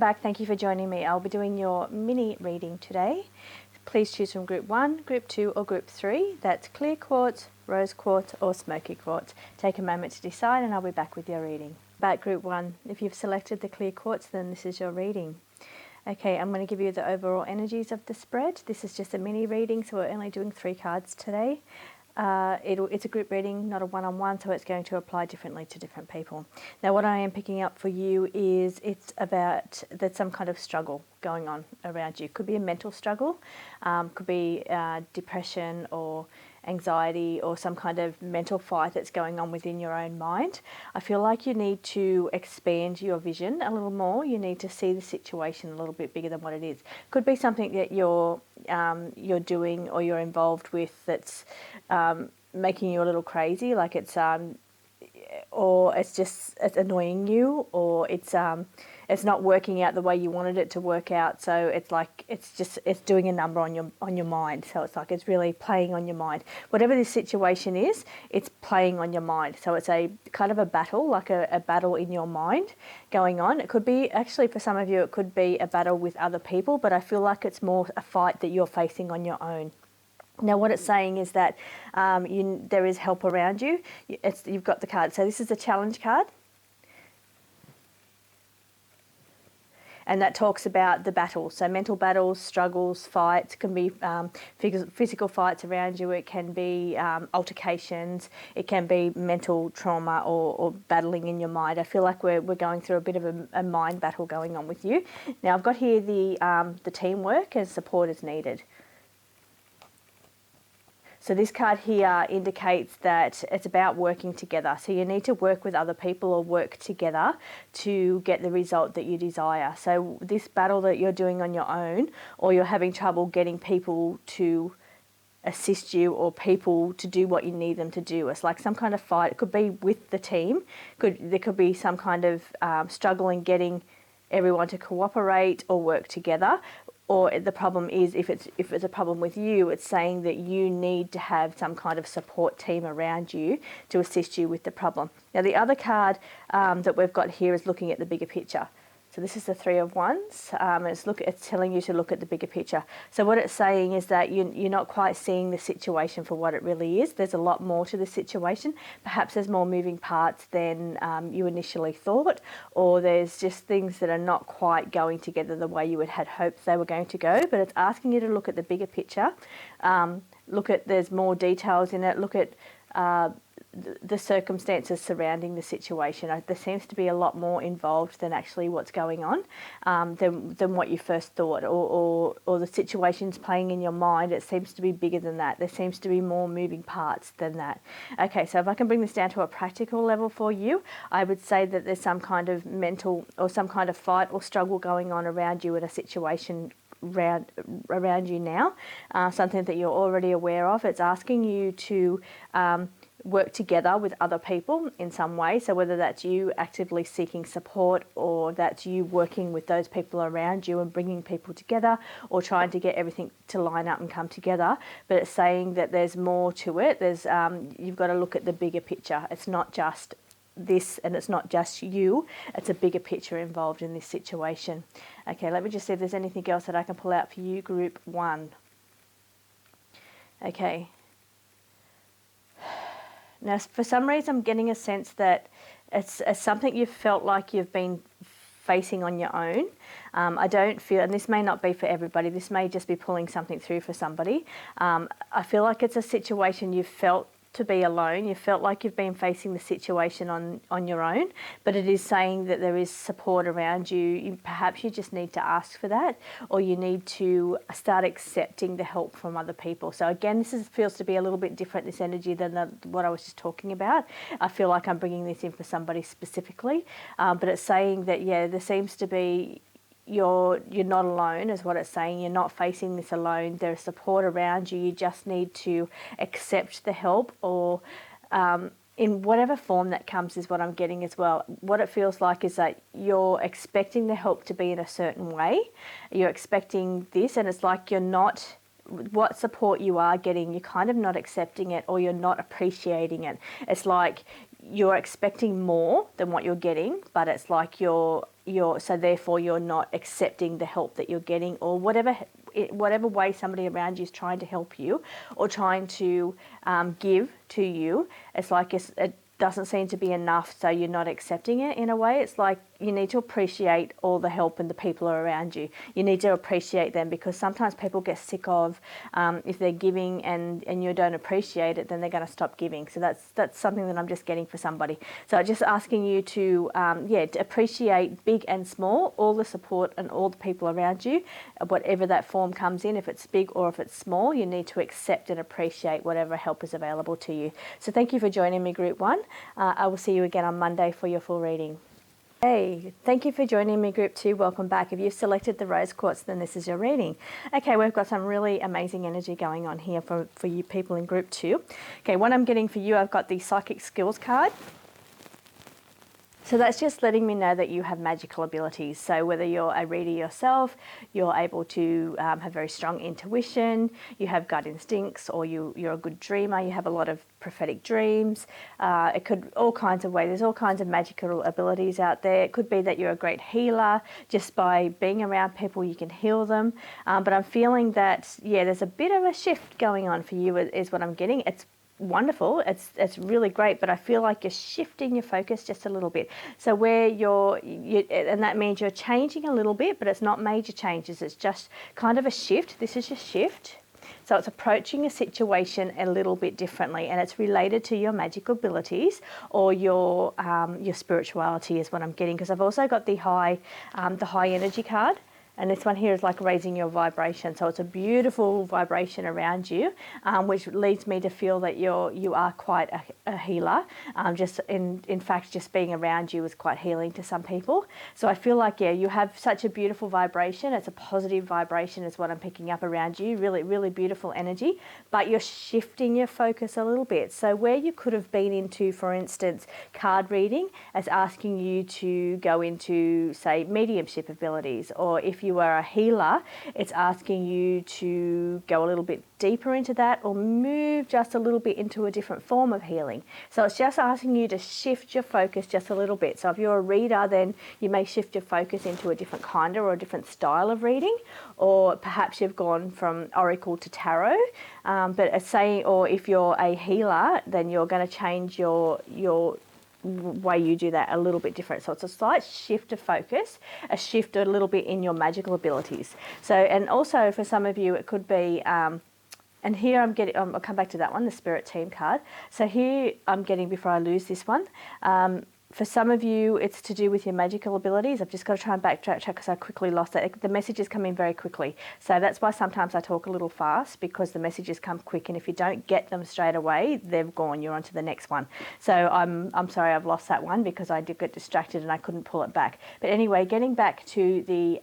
back. Thank you for joining me. I'll be doing your mini reading today. Please choose from group 1, group 2 or group 3. That's clear quartz, rose quartz or smoky quartz. Take a moment to decide and I'll be back with your reading. About group 1, if you've selected the clear quartz, then this is your reading. Okay, I'm going to give you the overall energies of the spread. This is just a mini reading, so we're only doing 3 cards today. It's a group reading, not a one-on-one, so it's going to apply differently to different people. Now, what I am picking up for you is it's about there's some kind of struggle going on around you. Could be a mental struggle, could be depression or anxiety or some kind of mental fight that's going on within your own mind. I feel like you need to expand your vision a little more. You need to see the situation a little bit bigger than what it is. Could be something that you're doing or you're involved with that's making you a little crazy, like it's or it's annoying you, or it's not working out the way you wanted it to work out. So it's like it's doing a number on your mind. So it's like it's really playing on your mind. Whatever this situation is, it's playing on your mind. So it's a kind of a battle, like a battle in your mind going on. It could be, actually for some of you, it could be a battle with other people, but I feel like it's more a fight that you're facing on your own. Now, what it's saying is that there is help around you. You've got the card. So this is a challenge card. And that talks about the battle. So mental battles, struggles, fights, can be physical fights around you. It can be altercations. It can be mental trauma or battling in your mind. I feel like we're going through a bit of a mind battle going on with you. Now, I've got here the teamwork and support is needed. So this card here indicates that it's about working together. So you need to work with other people or work together to get the result that you desire. So this battle that you're doing on your own, or you're having trouble getting people to assist you or people to do what you need them to do. It's like some kind of fight. It could be with the team. There could be some kind of struggle in getting everyone to cooperate or work together. Or the problem is, if it's a problem with you, it's saying that you need to have some kind of support team around you to assist you with the problem. Now, the other card that we've got here is looking at the bigger picture. So this is the 3 of Wands. It's telling you to look at the bigger picture. So what it's saying is that you're not quite seeing the situation for what it really is. There's a lot more to the situation. Perhaps there's more moving parts than you initially thought, or there's just things that are not quite going together the way you had hoped they were going to go. But it's asking you to look at the bigger picture. There's more details in it. Look at the circumstances surrounding the situation. There seems to be a lot more involved than actually what's going on, than what you first thought, or the situation's playing in your mind. It seems to be bigger than that. There seems to be more moving parts than that. Okay, so if I can bring this down to a practical level for you, I would say that there's some kind of mental or some kind of fight or struggle going on around you in a situation around you now, something that you're already aware of. It's asking you to work together with other people in some way. So whether that's you actively seeking support, or that's you working with those people around you and bringing people together, or trying to get everything to line up and come together. But it's saying that there's more to it. There's you've got to look at the bigger picture. It's not just this, and it's not just you. It's a bigger picture involved in this situation. Okay, let me just see if there's anything else that I can pull out for you, group 1. Okay. Now, for some reason, I'm getting a sense that it's something you've felt like you've been facing on your own. I don't feel, and this may not be for everybody, this may just be pulling something through for somebody. I feel like it's a situation you've felt to be alone. You felt like you've been facing the situation on your own, but it is saying that there is support around you. Perhaps you just need to ask for that, or you need to start accepting the help from other people. So again, this feels to be a little bit different, this energy, than what I was just talking about. I feel like I'm bringing this in for somebody specifically, but it's saying that, yeah, there seems to be, you're not alone, is what it's saying. You're not facing this alone. There's support around you. You just need to accept the help, or in whatever form that comes, is what I'm getting as well. What it feels like is that you're expecting the help to be in a certain way. You're expecting this, and it's like you're not, what support you are getting, you're kind of not accepting it, or you're not appreciating it. It's like you're expecting more than what you're getting, but it's like so therefore you're not accepting the help that you're getting, or whatever way somebody around you is trying to help you or trying to give to you. It's like it doesn't seem to be enough, so you're not accepting it in a way. It's like you need to appreciate all the help and the people around you. You need to appreciate them, because sometimes people get sick of if they're giving and you don't appreciate it, then they're going to stop giving. So that's something that I'm just getting for somebody. So just asking you to to appreciate big and small, all the support and all the people around you, whatever that form comes in, if it's big or if it's small, you need to accept and appreciate whatever help is available to you. So thank you for joining me, Group 1. I will see you again on Monday for your full reading. Hey, thank you for joining me, Group 2. Welcome back. If you've selected the Rose Quartz, then this is your reading. Okay, we've got some really amazing energy going on here for you people in Group 2. Okay, what I'm getting for you, I've got the Psychic Skills card. So that's just letting me know that you have magical abilities. So whether you're a reader yourself, you're able to have very strong intuition, you have gut instincts, or you're a good dreamer, you have a lot of prophetic dreams. It could all kinds of ways. There's all kinds of magical abilities out there. It could be that you're a great healer. Just by being around people, you can heal them. But I'm feeling that, there's a bit of a shift going on for you is what I'm getting. It's wonderful, it's really great, but I feel like you're shifting your focus just a little bit. So where and that means you're changing a little bit, but it's not major changes, it's just kind of a shift. This is your shift. So it's approaching a situation a little bit differently, and it's related to your magical abilities or your spirituality is what I'm getting, because I've also got the high energy card. And this one here is like raising your vibration. So it's a beautiful vibration around you, which leads me to feel that you are quite a healer. Just in fact, just being around you is quite healing to some people. So I feel like, you have such a beautiful vibration. It's a positive vibration is what I'm picking up around you. Really, really beautiful energy. But you're shifting your focus a little bit. So where you could have been into, for instance, card reading, as asking you to go into, say, mediumship abilities, or if you are a healer, it's asking you to go a little bit deeper into that, or move just a little bit into a different form of healing. So it's just asking you to shift your focus just a little bit. So if you're a reader, then you may shift your focus into a different kind or a different style of reading, or perhaps you've gone from oracle to tarot. But it's saying, or if you're a healer, then you're going to change your way you do that a little bit different. So it's a slight shift of focus, a shift a little bit in your magical abilities. So, and also for some of you, it could be, and here I'm getting, I'll come back to that one, the Spirit Team card. So here I'm getting, before I lose this one, for some of you, it's to do with your magical abilities. I've just got to try and backtrack because I quickly lost it. The messages come in very quickly. So that's why sometimes I talk a little fast, because the messages come quick. And if you don't get them straight away, they've gone. You're on to the next one. So I'm sorry I've lost that one, because I did get distracted and I couldn't pull it back. But anyway, getting back to the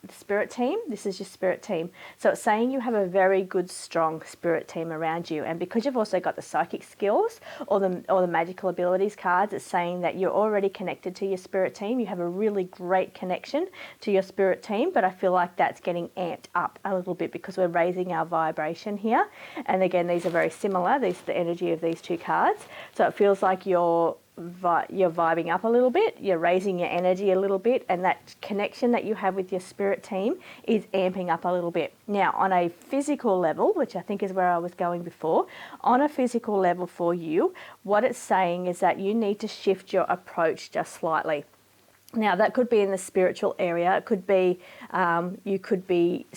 Spirit Team, this is your Spirit Team. So it's saying you have a very good, strong Spirit Team around you. And because you've also got the psychic skills or the magical abilities cards, it's saying that you're already connected to your Spirit Team. You have a really great connection to your Spirit Team, but I feel like that's getting amped up a little bit because we're raising our vibration here. And again, these are very similar. These are the energy of these two cards. So it feels like you're vibing up a little bit, you're raising your energy a little bit, and that connection that you have with your Spirit Team is amping up a little bit. Now, on a physical level, which I think is where I was going before, on a physical level for you, what it's saying is that you need to shift your approach just slightly. Now, that could be in the spiritual area. It could be, you could be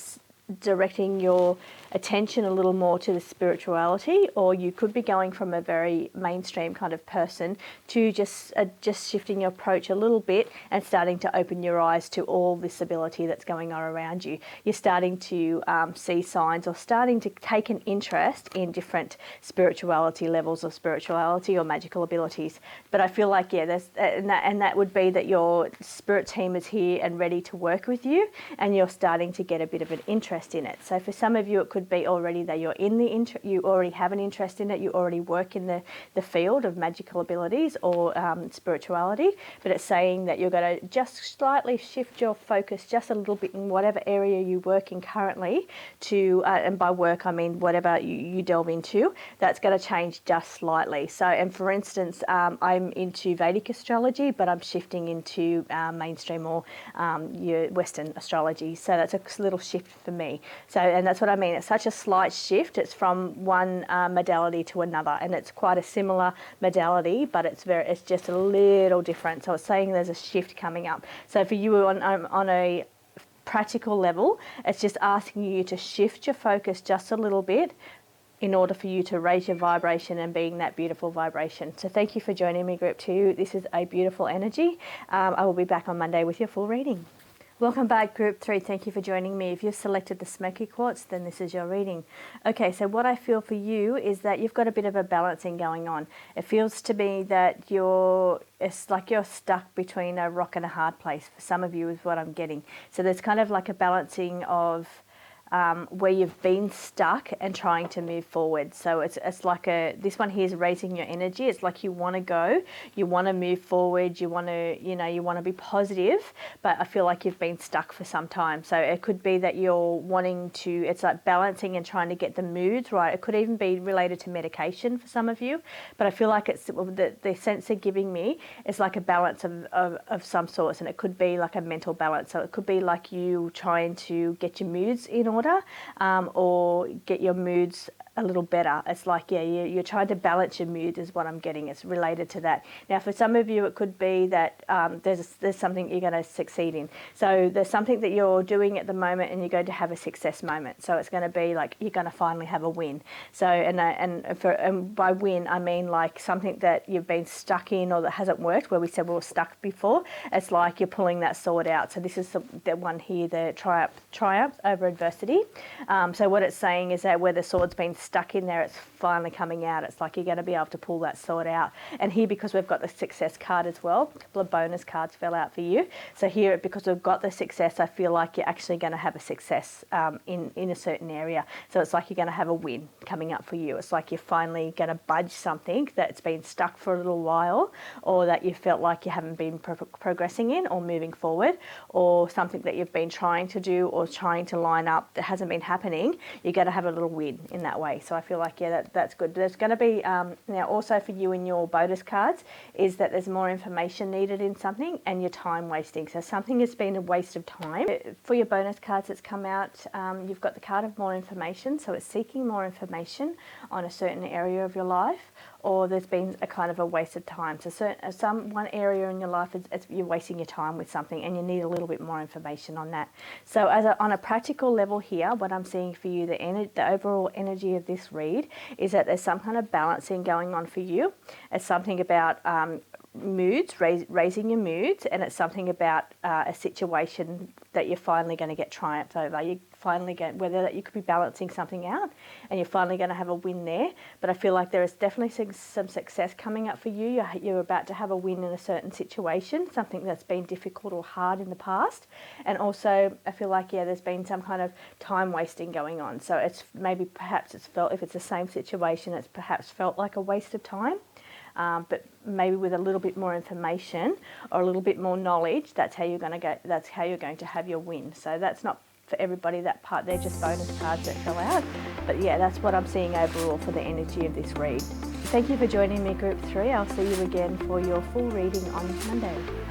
directing your attention a little more to the spirituality, or you could be going from a very mainstream kind of person to just shifting your approach a little bit and starting to open your eyes to all this ability that's going on around you. You're starting to see signs, or starting to take an interest in different spirituality levels of spirituality or magical abilities. But I feel like, there's and that would be that your Spirit Team is here and ready to work with you, and you're starting to get a bit of an interest in it. So for some of you, it could could be already that you're in the you already have an interest in it, you already work in the field of magical abilities or spirituality, but it's saying that you're going to just slightly shift your focus just a little bit in whatever area you work in currently to, and by work I mean whatever you delve into, that's going to change just slightly. So, and for instance, I'm into Vedic astrology, but I'm shifting into mainstream or your Western astrology. So that's a little shift for me. So, and that's what I mean. It's such a slight shift. It's from one modality to another, and it's quite a similar modality, but it's just a little different. So it's saying there's a shift coming up. So for you on a practical level, it's just asking you to shift your focus just a little bit in order for you to raise your vibration and being that beautiful vibration. So thank you for joining me, Group 2. This is a beautiful energy. I will be back on Monday with your full reading. Welcome back, Group 3. Thank you for joining me. If you've selected the smoky quartz, then this is your reading. Okay, so what I feel for you is that you've got a bit of a balancing going on. It feels to me that it's like you're stuck between a rock and a hard place. For some of you is what I'm getting. So there's kind of like a balancing of where you've been stuck and trying to move forward. So it's like this one here is raising your energy. It's like you want to go, you want to move forward, you want to be positive, but I feel like you've been stuck for some time. So it could be that you're wanting to, it's like balancing and trying to get the moods right. It could even be related to medication for some of you, but I feel like it's the sense they're giving me is like a balance of some sorts, and it could be like a mental balance. So it could be like you trying to get your moods in order, or get your moods a little better. It's like, yeah, you're trying to balance your mood is what I'm getting. It's related to that. Now, for some of you, it could be that there's something you're going to succeed in. So there's something that you're doing at the moment and you're going to have a success moment. So it's going to be like you're going to finally have a win. So, and by win, I mean like something that you've been stuck in or that hasn't worked, where we said we were stuck before. It's like you're pulling that sword out. So this is the one here, the triumph over adversity. So what it's saying is that where the sword's been stuck in there, it's finally coming out. It's like you're going to be able to pull that sword out. And here, because we've got the success card as well, a couple of bonus cards fell out for you. So here, because we've got the success, I feel like you're actually going to have a success in a certain area. So it's like you're going to have a win coming up for you. It's like you're finally going to budge something that's been stuck for a little while, or that you felt like you haven't been progressing in or moving forward, or something that you've been trying to do or trying to line up that hasn't been happening. You're going to have a little win in that way. So I feel like, yeah, that's good. There's going to be, now also for you in your bonus cards, is that there's more information needed in something and you're time wasting. So something has been a waste of time. For your bonus cards that's come out, you've got the card of more information. So it's seeking more information on a certain area of your life, or there's been a kind of a waste of time. So one area in your life, you're wasting your time with something and you need a little bit more information on that. So on a practical level here, what I'm seeing for you, the overall energy of this read is that there's some kind of balancing going on for you. It's something about moods, raising your moods, and it's something about a situation that you're finally going to get triumph over. You finally get, whether that you could be balancing something out and you're finally going to have a win there. But I feel like there is definitely some success coming up for you. You're about to have a win in a certain situation, something that's been difficult or hard in the past. And also I feel like, yeah, there's been some kind of time wasting going on. So it's maybe perhaps it's felt, if it's the same situation, it's perhaps felt like a waste of time. But maybe with a little bit more information or a little bit more knowledge, that's how you're going to go. That's how you're going to have your win. So that's not for everybody, that part. They're just bonus cards that fell out. But yeah, that's what I'm seeing overall for the energy of this read. Thank you for joining me, Group 3. I'll see you again for your full reading on Monday.